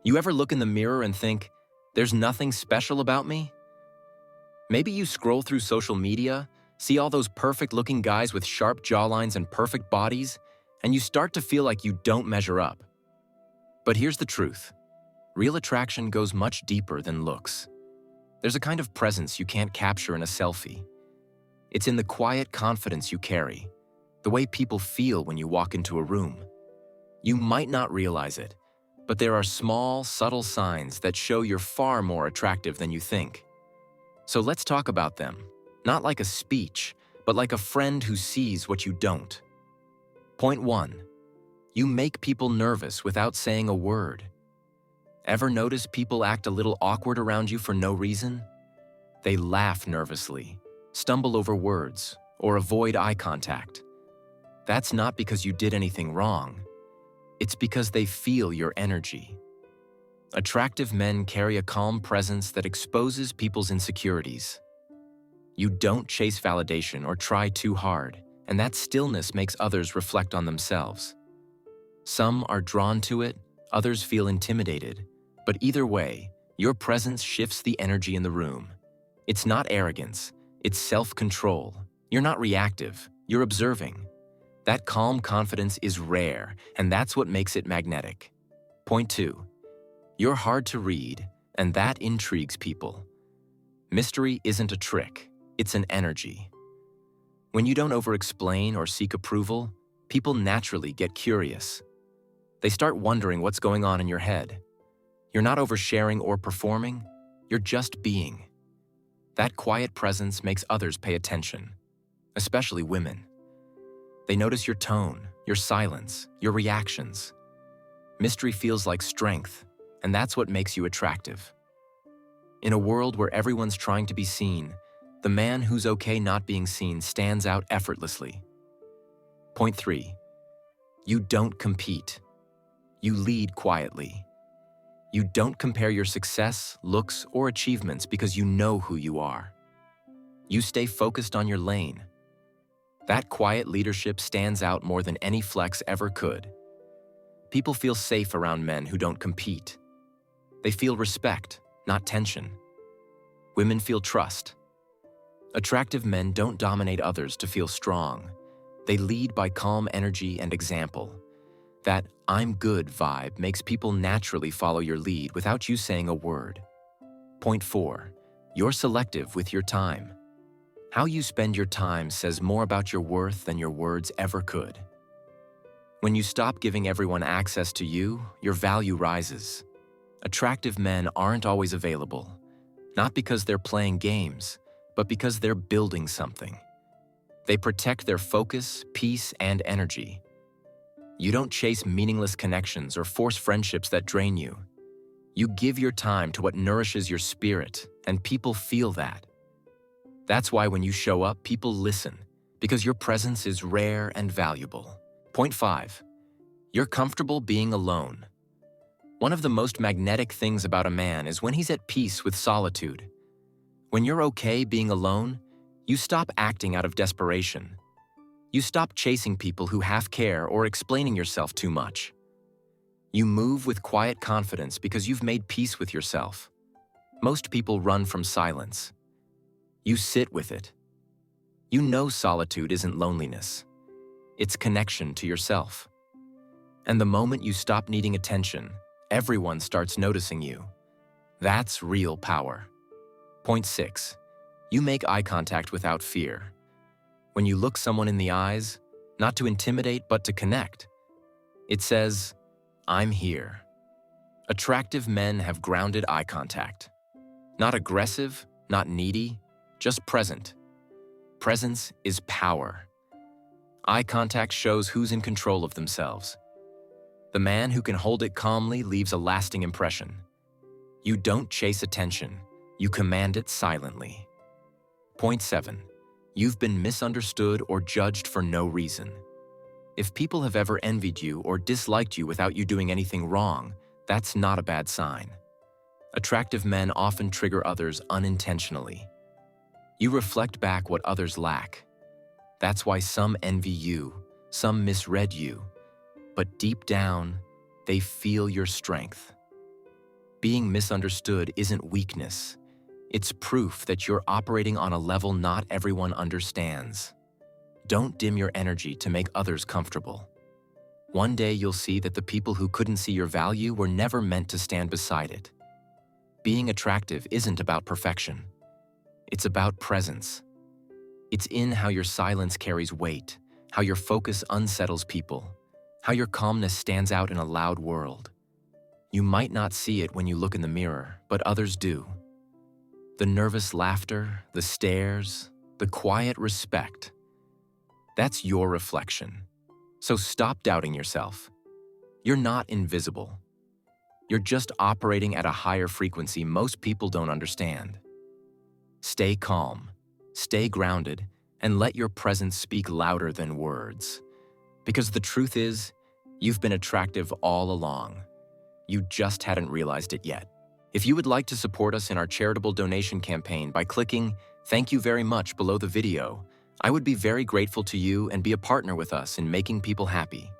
You ever look in the mirror and think, there's nothing special about me? Maybe you scroll through social media, see all those perfect-looking guys with sharp jawlines and perfect bodies, and you start to feel like you don't measure up. But here's the truth. Real attraction goes much deeper than looks. There's a kind of presence you can't capture in a selfie. It's in the quiet confidence you carry, the way people feel when you walk into a room. You might not realize it, but there are small, subtle signs that show you're far more attractive than you think. So let's talk about them, not like a speech, but like a friend who sees what you don't. Point 1. You make people nervous without saying a word. Ever notice people act a little awkward around you for no reason? They laugh nervously, stumble over words, or avoid eye contact. That's not because you did anything wrong. It's because they feel your energy. Attractive men carry a calm presence that exposes people's insecurities. You don't chase validation or try too hard, and that stillness makes others reflect on themselves. Some are drawn to it, others feel intimidated, but either way, your presence shifts the energy in the room. It's not arrogance, it's self-control. You're not reactive, you're observing. That calm confidence is rare, and that's what makes it magnetic. Point 2. You're hard to read, and that intrigues people. Mystery isn't a trick, it's an energy. When you don't over-explain or seek approval, people naturally get curious. They start wondering what's going on in your head. You're not oversharing or performing, you're just being. That quiet presence makes others pay attention, especially women. They notice your tone, your silence, your reactions. Mystery feels like strength, and that's what makes you attractive. In a world where everyone's trying to be seen, the man who's okay not being seen stands out effortlessly. Point 3. You don't compete. You lead quietly. You don't compare your success, looks, or achievements because you know who you are. You stay focused on your lane. That quiet leadership stands out more than any flex ever could. People feel safe around men who don't compete. They feel respect, not tension. Women feel trust. Attractive men don't dominate others to feel strong. They lead by calm energy and example. That "I'm good" vibe makes people naturally follow your lead without you saying a word. Point 4. You're selective with your time. How you spend your time says more about your worth than your words ever could. When you stop giving everyone access to you, your value rises. Attractive men aren't always available, not because they're playing games, but because they're building something. They protect their focus, peace, and energy. You don't chase meaningless connections or force friendships that drain you. You give your time to what nourishes your spirit, and people feel that. That's why when you show up, people listen, because your presence is rare and valuable. Point 5. You're comfortable being alone. One of the most magnetic things about a man is when he's at peace with solitude. When you're okay being alone, you stop acting out of desperation. You stop chasing people who half care or explaining yourself too much. You move with quiet confidence because you've made peace with yourself. Most people run from silence. You sit with it. You know solitude isn't loneliness. It's connection to yourself. And the moment you stop needing attention, everyone starts noticing you. That's real power. Point 6. You make eye contact without fear. When you look someone in the eyes, not to intimidate but to connect, it says, "I'm here." Attractive men have grounded eye contact. Not aggressive, not needy, just present. Presence is power. Eye contact shows who's in control of themselves. The man who can hold it calmly leaves a lasting impression. You don't chase attention, you command it silently. Point 7. You've been misunderstood or judged for no reason. If people have ever envied you or disliked you without you doing anything wrong, that's not a bad sign. Attractive men often trigger others unintentionally. You reflect back what others lack. That's why some envy you, some misread you, but deep down, they feel your strength. Being misunderstood isn't weakness. It's proof that you're operating on a level not everyone understands. Don't dim your energy to make others comfortable. One day you'll see that the people who couldn't see your value were never meant to stand beside it. Being attractive isn't about perfection. It's about presence. It's in how your silence carries weight, how your focus unsettles people, how your calmness stands out in a loud world. You might not see it when you look in the mirror, but others do. The nervous laughter, the stares, the quiet respect. That's your reflection. So stop doubting yourself. You're not invisible. You're just operating at a higher frequency most people don't understand. Stay calm, stay grounded, and let your presence speak louder than words. Because the truth is, you've been attractive all along. You just hadn't realized it yet. If you would like to support us in our charitable donation campaign by clicking "Thank you very much" below the video, I would be very grateful to you and be a partner with us in making people happy.